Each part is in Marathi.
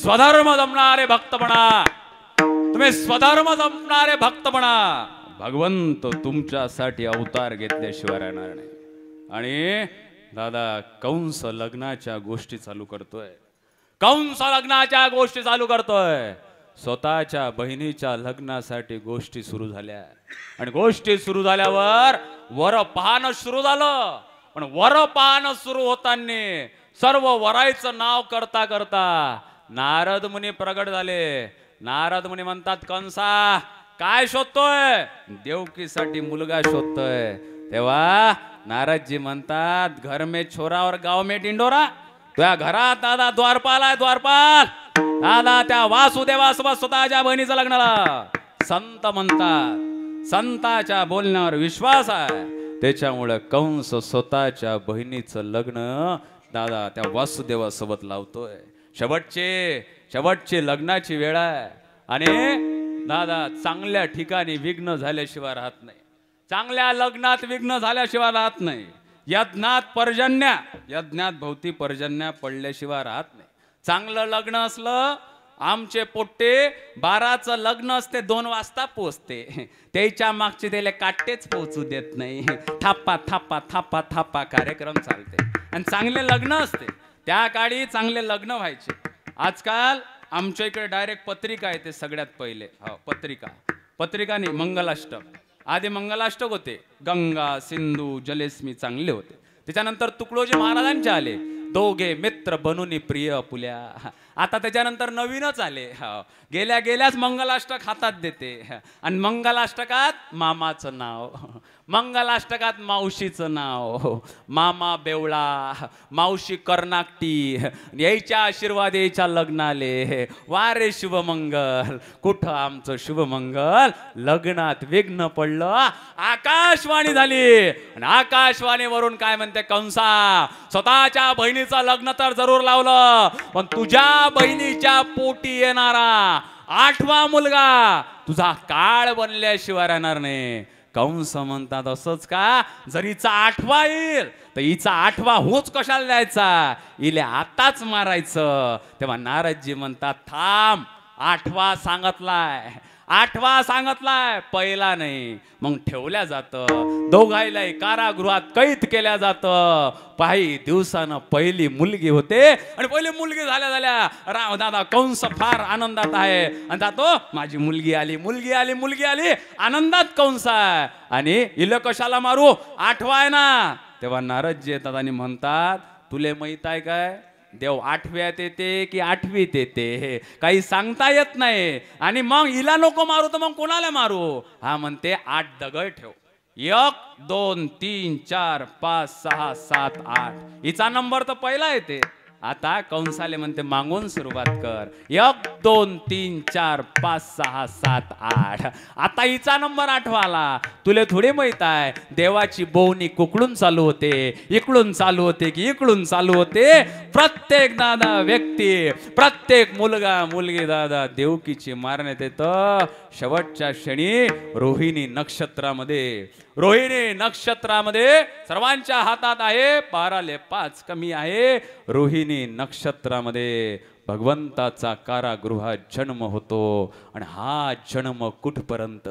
स्वधर्म जमणारे भक्त बना, तुम्ही स्वधर्म जमणारे भक्त बना. भगवंत तुमच्यासाठी अवतार घेतल्याशिवाय राहणार नाही. आणि दादा कंस लग्नाच्या गोष्टी चालू करतोय, कंस लग्नाच्या गोष्टी चालू करतोय. स्वतःच्या बहिणीच्या लग्नासाठी गोष्टी सुरू झाल्या आणि गोष्टी सुरू झाल्यावर वर पाहणं सुरू झालं. पण वर पाहणं सुरू होताना सर्व वरायचं नाव करता करता नारद मुनी प्रगट झाले. नारद मुनी म्हणतात, कंसा काय शोधतोय? देवकीसाठी मुलगा शोधतोय. तेव्हा नारदजी म्हणतात, घर में छोरा और गाव में टिंडोरा. तुझ्या घरात दादा द्वारपाल आहे, द्वारपाल. दादा त्या वासुदेवासोबत स्वतःच्या बहिणीचं लग्नाला. संत म्हणतात, संताच्या बोलण्यावर विश्वास आहे, त्याच्यामुळे कंस स्वतःच्या बहिणीचं लग्न दादा त्या वासुदेवासोबत लावतोय. शेवटची लग्नाची वेळ आहे आणि दादा चांगल्या ठिकाणी विघ्न झाल्याशिवाय राहत नाही. चांगल्या लग्नात विघ्न झाल्याशिवाय राहत नाही. यज्ञात भोवती पर्जन्या पडल्याशिवाय राहत नाही. चांगलं लग्न असलं, आमचे पोट्टे 12चं लग्न असते 2 वाजता पोचते, त्याच्या मागचे त्याला काटेच पोचू देत नाही. थापा थापा थापा थापा कार्यक्रम चालते आणि चांगले लग्न असते. त्या काळी चांगले लग्न व्हायचे. आजकाल आमच्या इकडे डायरेक्ट पत्रिका येते सगळ्यात पहिले. हो, पत्रिका नाही, मंगलाष्टक. आधी मंगलाष्टक होते, गंगा सिंधू जलेस्मी चांगले होते. त्याच्यानंतर तुकडोजी महाराजांचे आले, दोघे मित्र बनून प्रिय पुल्या. आता त्याच्यानंतर नवीनच आले. गेल्याच मंगलाष्टक हातात देते आणि मंगलाष्टकात मामाचं नाव, मंगलाष्टकात मावशीचं नाव, मामा बेवळा, मावशी कर्नाकटी, यायच्या आशीर्वाद यायच्या लग्नाले. वारे शुभमंगल. कुठं आमचं शुभमंगल? लग्नात विघ्न पडलं, आकाशवाणी झाली आणि आकाशवाणीवरून काय म्हणते, कंसा स्वतःच्या बहिणीचं लग्न तर जरूर लावलं, पण तुझ्या बहिणीच्या पोटी येणारा 8वा मुलगा तुझा काळ बनल्याशिवाय राहणार नाही. कंस म्हणतात, असंच का? जर हिचा 8वा येईल तर हिचा 8वा होच कशाला द्यायचा, इले आताच मारायचं. तेव्हा नारदजी म्हणतात, थांब, 8वा सांगितलाय, पहिला नाही. मग ठेवल्या जातं, दोघायलाही कारागृहात कैद केल्या जातं. काही दिवसानं पहिली मुलगी होते आणि पहिली मुलगी झाल्या दादा कंस फार आनंदात आहे आणि जातो, माझी मुलगी आली. आनंदात कंस आहे आणि इले कशाला मारू, 8वा आहे ना. तेव्हा नारदजी येतात आणि म्हणतात, तुले माहित आहे काय, देव 8व्यात येते की 8वीत येते काही सांगता येत नाही. आणि मग हिला नको मारू तर मग कोणाला मारू? हा म्हणते, 8 दगड ठेव, 1 2 3 4 5 6 7 8. हिचा नंबर तर पहिला येते. आता कंसाले म्हणते, मागून सुरुवात कर, 1 2 3 4 5 6 7 8. आता हिचा नंबर 8वा आला. तुले थोडे माहित आहे, देवाची बोवणी कुकडून चालू होते, इकडून चालू होते की इकडून चालू होते. प्रत्येक दादा व्यक्ती, प्रत्येक मुलगा मुलगी दादा देवकीची मारण्यात येतं. शेवटच्या क्षणी रोहिणी नक्षत्रामध्ये सर्वांच्या हातात आहे, 12ले 5 कमी आहे. रोहिणी नक्षत्रामध्ये भगवंताचा कारागृहात जन्म होतो आणि हा जन्म कुठपर्यंत,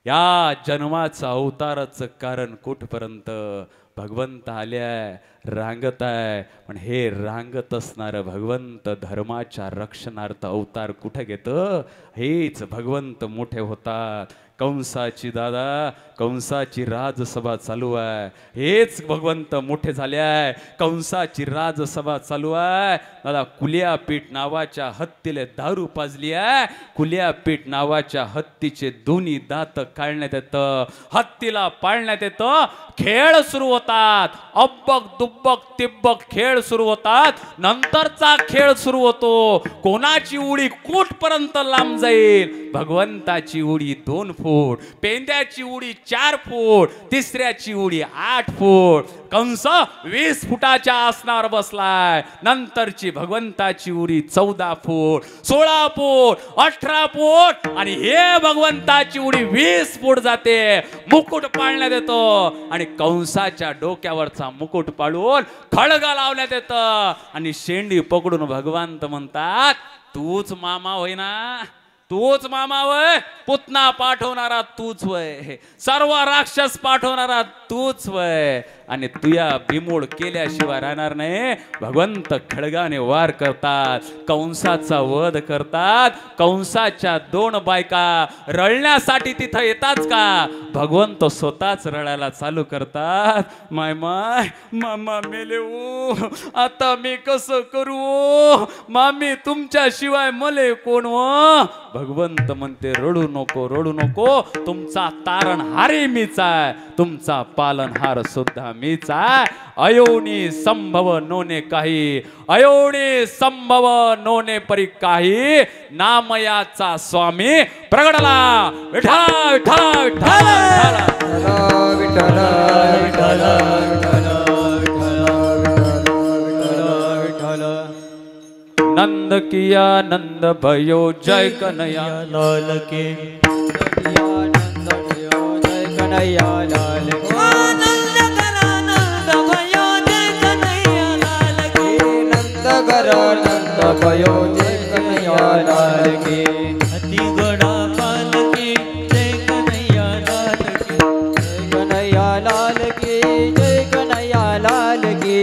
या जन्माचं अवताराचं कारण कुठपर्यंत, भगवंत आल्याय, रांगत आहे. पण हे रांगत असणार भगवंत धर्माच्या रक्षणार्थ अवतार कुठे घेतं? हेच भगवंत मोठे होतात. कंसाची राजसभा चालू आहे, हेच भगवंत मोठे झाले आहे. कंसाची राजसभा चालू आहे. दादा कुलियापीठ नावाच्या हत्तीला दारू पाजली आहे. कुलियापीठ नावाच्या हत्तीचे दोन्ही दात काढण्यात येतं, हत्तीला पाळण्यात येतं. खेळ सुरू होतात, अब्बक दुब्बक तिब्बक खेळ सुरू होतात. नंतरचा खेळ सुरू होतो, कोणाची उडी कुठपर्यंत लांब जाईल. भगवंताची उडी 2 फूट, पेंद्याची उडी 4 फूट, तिसऱ्याची उडी 8 फूट. कंस 20 फुटाच्या आसनावर बसलाय. नंतरची भगवंताची उडी 14 फूट, 16 फूट, 18 फूट आणि हे भगवंताची उडी 20 फूट जाते. मुकुट पाळण्यात येतो आणि कंसाच्या डोक्यावरचा मुकुट पाळून खळगा लावण्यात येतं आणि शेंडी पकडून भगवंत म्हणतात, तूच मामा होय ना, तूच मामा वय, पुतना पाठवणारा तूच वय, सर्व राक्षस पाठवणारा तूच वय, आणि तुया बिमोड केल्याशिवाय राहणार नाही. भगवंत खडगाने वार करतात, कंसाचा वध करतात. कंसाच्या 2 बायका रळण्यासाठी तिथं येतात का, भगवंत स्वतःच रडायला चालू करतात. माय माय मामा मेले ओ, आता मी कसं करू मामी, तुमच्या शिवाय मले कोण व. भगवंत म्हणते रडू नको, रडू नको, तुमचा तारणहारी मीच आहे, तुमचा पालनहार सुद्धा मीच आहे. अयोनी संभव नोने काही, अयोनी संभव नोने परी काही, नामयाचा स्वामी प्रगडला. विठ्ठला विठ्ठला विठ्ठला विठ्ठला विठ्ठला विठ्ठला. नंद किया नंद भयो जय कन्हैया लाल के, नंद भयो जय कन्हैया लाल के, नंद करा नंद भयो जय कन्हैया लाल के, नंद करा नंद भयो जय कन्हैया लाल के, अति गड़ा काल के जय कन्हैया लाल के, जय कन्हैया लाल के, जय कन्हैया लाल के.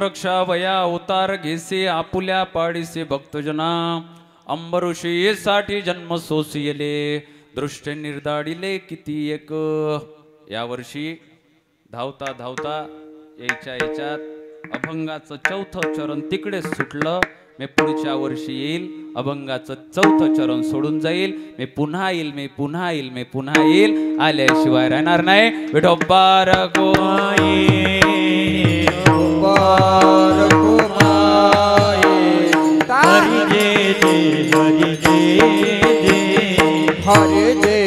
रक्षा वया उतार घेसे आपुल्या पाडीसे भक्तजना अंबऋषी साठी जन्म सोसियले दृष्ट निर्दाडिले किती एक. यावर्षी धावता धावता याच्यात अभंगाचं चौथं चरण तिकडेच सुटलं. मी पुढच्या वर्षी येईल, अभंगाचं चौथं चरण सोडून जाईल. मी पुन्हा येईल, मी पुन्हा येईल, मी पुन्हा येईल. आल्याशिवाय राहणार नाही. विठोबार गोमाये हरे जे